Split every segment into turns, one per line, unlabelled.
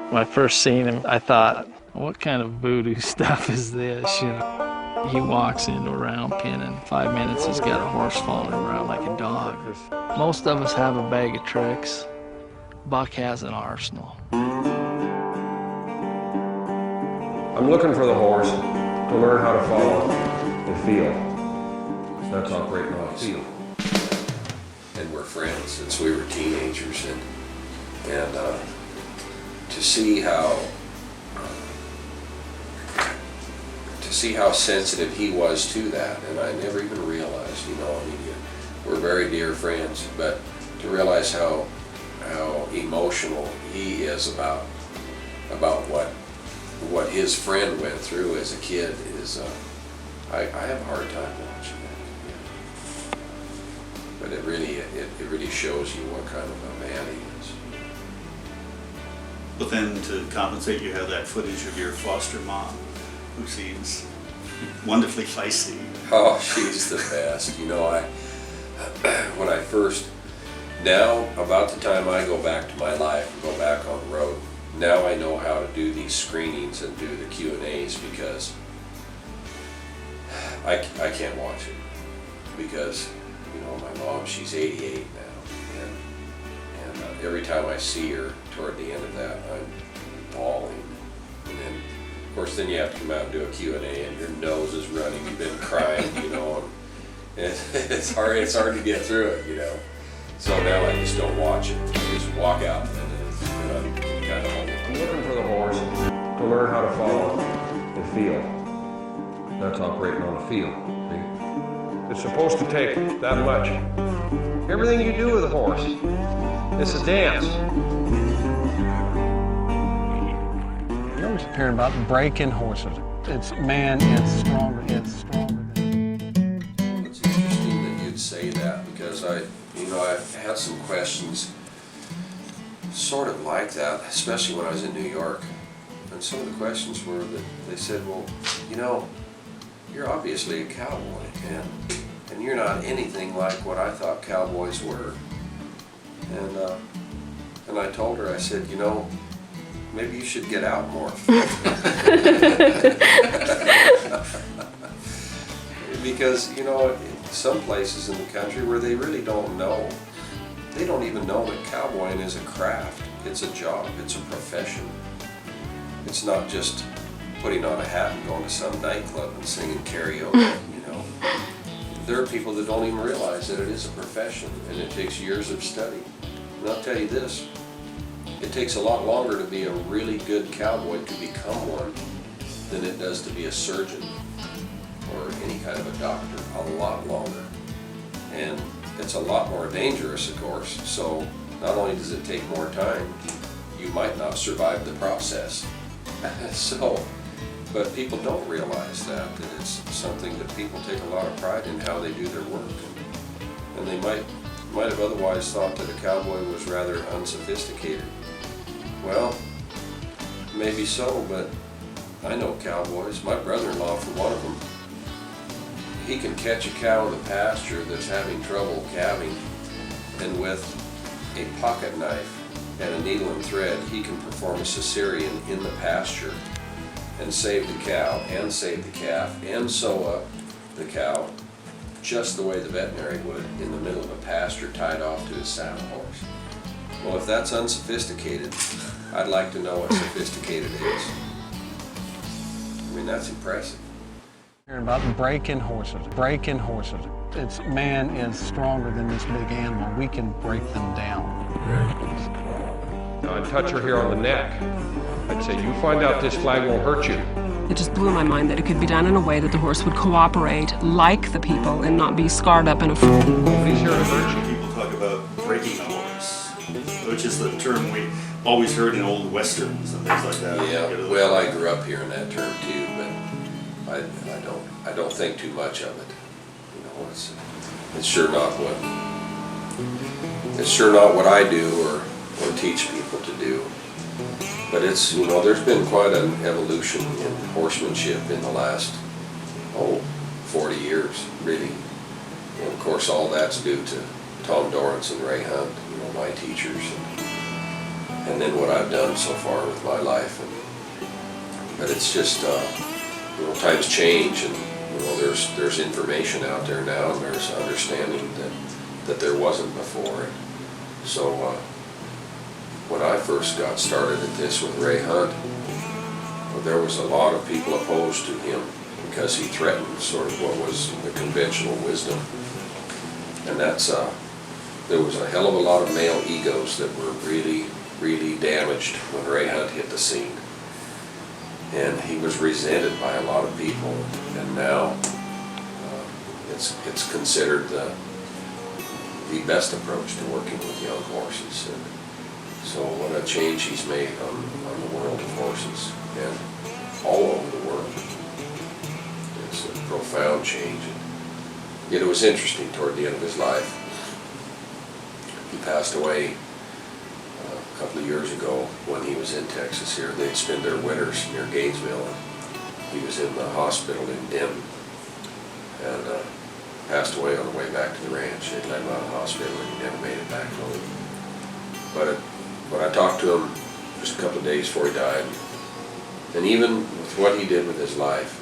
When I first seen him, I thought, what kind of voodoo stuff is this, you know? He walks into a round pen and in 5 minutes he's got a horse following him around like a dog. Most of us have a bag of tricks. Buck has an arsenal.
I'm looking for the horse to learn how to follow and feel. That's operating on a feel.
And we're friends since we were teenagers, and to see how sensitive he was to that, and I never even realized, you know, I mean, we're very dear friends, but to realize how emotional he is about what his friend went through as a kid is, I have a hard time watching that. Yeah. But it really shows you what kind of a man he is.
But then to compensate, you have that footage of your foster mom, who seems wonderfully feisty.
Oh, she's the best. You know, when I first, now about the time I go back to my life and go back on the road, now I know how to do these screenings and do the Q&As, because I can't watch it, because, you know, my mom, she's 88 now, and every time I see her toward the end of that, I'm bawling. And then, of course, then you have to come out and do a Q&A, and your nose is running, you've been crying, you know, and it's hard to get through it, you know. So now I just don't watch it. I just walk out, and I'm kind of hungry.
I'm looking for the horse to learn how to follow and feel. That's operating on a feel. See? It's supposed to take that much. Everything you do with a horse, it's a dance.
I was hearing about breaking horses. It's, man, it's stronger than.
It's interesting that you'd say that, because I've had some questions sort of like that, especially when I was in New York. And some of the questions were that they said, well, you know, you're obviously a cowboy, and you're not anything like what I thought cowboys were. And I told her, I said, you know, maybe you should get out more. Because, you know, some places in the country where they really don't know, they don't even know that cowboying is a craft. It's a job, it's a profession. It's not just putting on a hat and going to some nightclub and singing karaoke, you know. There are people that don't even realize that it is a profession, and it takes years of study. And I'll tell you this, it takes a lot longer to be a really good cowboy to become one than it does to be a surgeon or any kind of a doctor, a lot longer. And it's a lot more dangerous, of course, so not only does it take more time, you might not survive the process. But people don't realize that it's something that people take a lot of pride in how they do their work. And they might have otherwise thought that a cowboy was rather unsophisticated. Well, maybe so, but I know cowboys. My brother-in-law, for one of them, he can catch a cow in the pasture that's having trouble calving, and with a pocket knife and a needle and thread, he can perform a cesarean in the pasture and save the cow and save the calf and sew up the cow just the way the veterinary would, in the middle of a pasture tied off to his saddle horse. Well, if that's unsophisticated, I'd like to know what sophisticated is. I mean, that's impressive.
Hearing about breaking horses. It's, man is stronger than this big animal. We can break them down.
Now I'd touch her here on the neck. I'd say, you find out this flag won't hurt you.
It just blew my mind that it could be done in a way that the horse would cooperate like the people and not be scarred up and afraid.
Nobody's here to hurt you.
People talk about breaking a horse, which is the term we always heard in old westerns and things like that.
Yeah, well, I grew up hearing that term too, but I don't think too much of it. You know, it's sure not what I do or teach people to do. But it's, you know, there's been quite an evolution in horsemanship in the last 40 years, really. And of course, all that's due to Tom Dorrance and Ray Hunt, you know, my teachers, and then what I've done so far with my life. But it's just, you know, times change, and you know, there's information out there now, and there's understanding that there wasn't before. And so when I first got started at this with Ray Hunt, there was a lot of people opposed to him because he threatened sort of what was the conventional wisdom, and that's there was a hell of a lot of male egos that were really, really damaged when Ray Hunt hit the scene. And he was resented by a lot of people, and now it's considered the best approach to working with young horses. And so what a change he's made on the world of horses, and all over the world. It's a profound change. And yet it was interesting toward the end of his life. He passed away a couple of years ago when he was in Texas here. They'd spend their winters near Gainesville, and he was in the hospital in Denton, and passed away on the way back to the ranch. They'd let him out of the hospital, and he never made it back home. But when I talked to him just a couple of days before he died, and even with what he did with his life,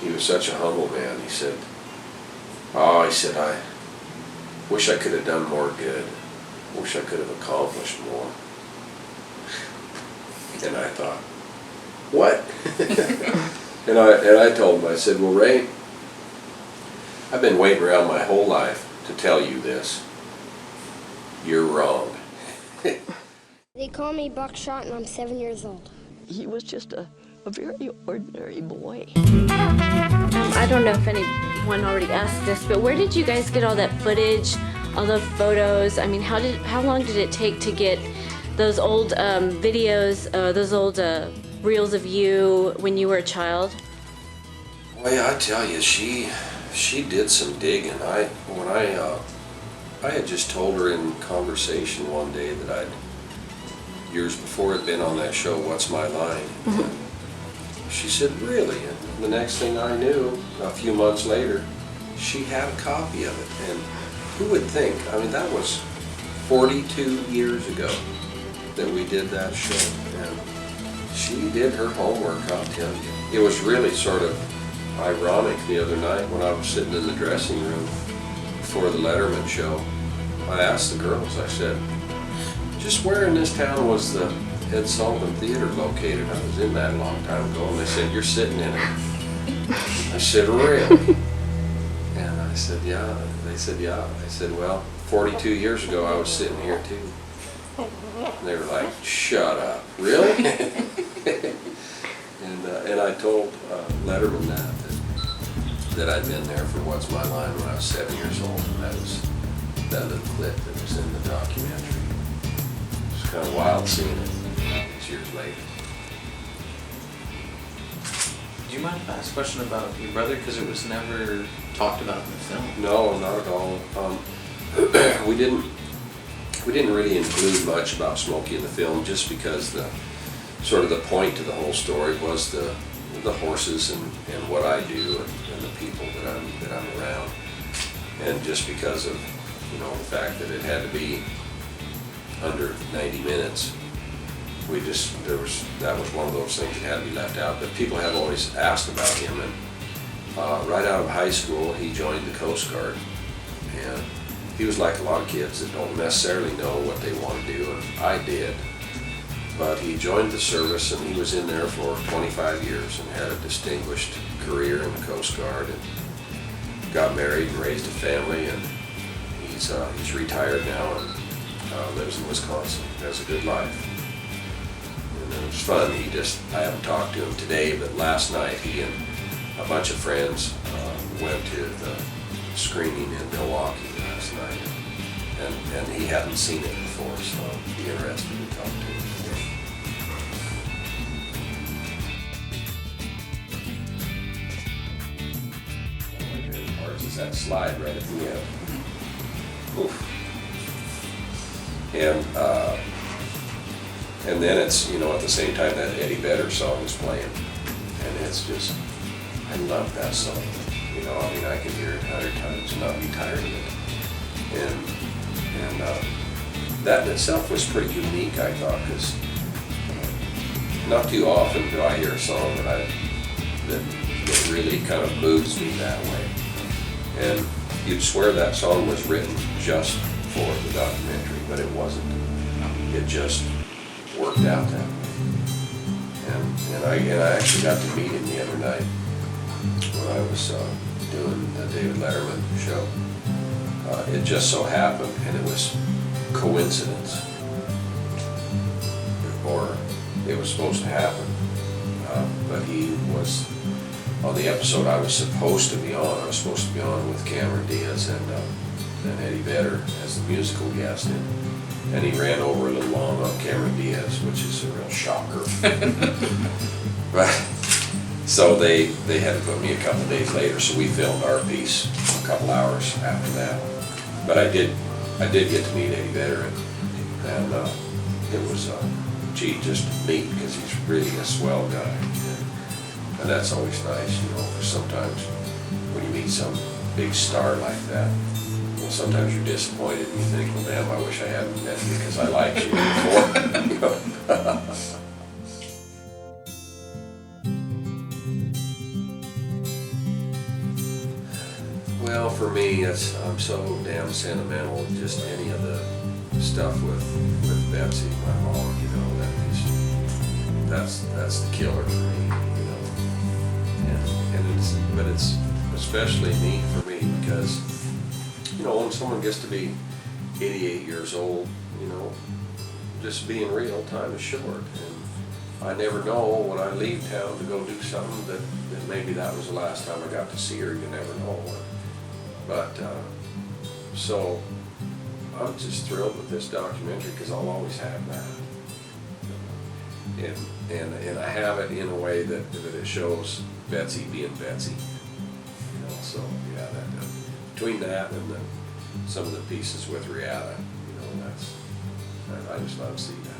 he was such a humble man. He said, "Oh," he said, "I wish I could have done more good. Wish I could have accomplished more." And I thought, what? and I told him, I said, "Well, Ray, I've been waiting around my whole life to tell you this. You're wrong."
They call me Buckshot, and I'm 7 years old.
He was just a very ordinary boy.
I don't know if anyone already asked this, but where did you guys get all that footage, all the photos? I mean, how long did it take to get those old videos, those old reels of you when you were a child?
Well, yeah, I tell you, she did some digging. I had just told her in conversation one day that years before had been on that show, What's My Line? Mm-hmm. She said, "Really?" And the next thing I knew, a few months later, she had a copy of it. And who would think? I mean, that was 42 years ago that we did that show. And she did her homework, I'll tell you. It was really sort of ironic the other night when I was sitting in the dressing room before the Letterman show. I asked the girls, I said, "Just where in this town was the Ed Sullivan Theater located?" I was in that a long time ago. And they said, "You're sitting in it." I said, "Really?" And I said, "Yeah." They said, "Yeah." I said, "Well, 42 years ago I was sitting here too." And they were like, "Shut up, really?" and I told Letterman that I'd been there for What's My Line when I was 7 years old, and that was that little clip that was in the documentary. It's kind of wild seeing it these years later.
Do you mind if I ask a question about your brother? Because it was never talked about in the film.
No, not at all. We didn't really include much about Smokey in the film, just because the point of the whole story was the horses and what I do and the people that I'm around, and just because of the fact that it had to be under 90 minutes. That was one of those things that had to be left out. But people have always asked about him, and right out of high school he joined the Coast Guard, and he was like a lot of kids that don't necessarily know what they want to do, and I did. But he joined the service, and he was in there for 25 years and had a distinguished career in the Coast Guard, and got married and raised a family, and he's retired now and lives in Wisconsin. Has a good life. And it was fun. I haven't talked to him today, but last night he and a bunch of friends went to the screening in Milwaukee last night, and he hadn't seen it before, so I'd be interested to talk to him. One of my favorite parts is that slide right at the end. Oof. And then it's, at the same time that Eddie Vedder song is playing, and it's just, I love that song. You know, I mean, I can hear it 100 times and not be tired of it. And that in itself was pretty unique, I thought, because not too often do I hear a song that really kind of moves me that way. And you'd swear that song was written just for the documentary, but it wasn't. It just worked out that way. And I actually got to meet him the other night when I was doing the David Letterman show. It just so happened, and it was coincidence, or it was supposed to happen. But he was on the episode I was supposed to be on. I was supposed to be on with Cameron Diaz and Eddie Vedder as the musical guest, and he ran over a little long on Cameron Diaz, which is a real shocker. But so they had to put me a couple days later, so we filmed our piece a couple hours after that. But I did get to meet Eddie Vedder, and it was just neat because he's really a swell guy, and that's always nice, you know. Because sometimes when you meet some big star like that, well, sometimes you're disappointed and you think, well, damn, I wish I hadn't met you because I liked you before. Well, for me, I'm so damn sentimental with just any of the stuff with Betsy, my mom, you know, that's the killer for me, you know. But it's especially neat for me because, you know, when someone gets to be 88 years old, you know, just being real, time is short. And I never know when I leave town to go do something that maybe that was the last time I got to see her. You never know. But so I'm just thrilled with this documentary because I'll always have that, and I have it in a way that it shows Betsy being Betsy, you know. So yeah, between that and some of the pieces with Rihanna, you know, I just love seeing that.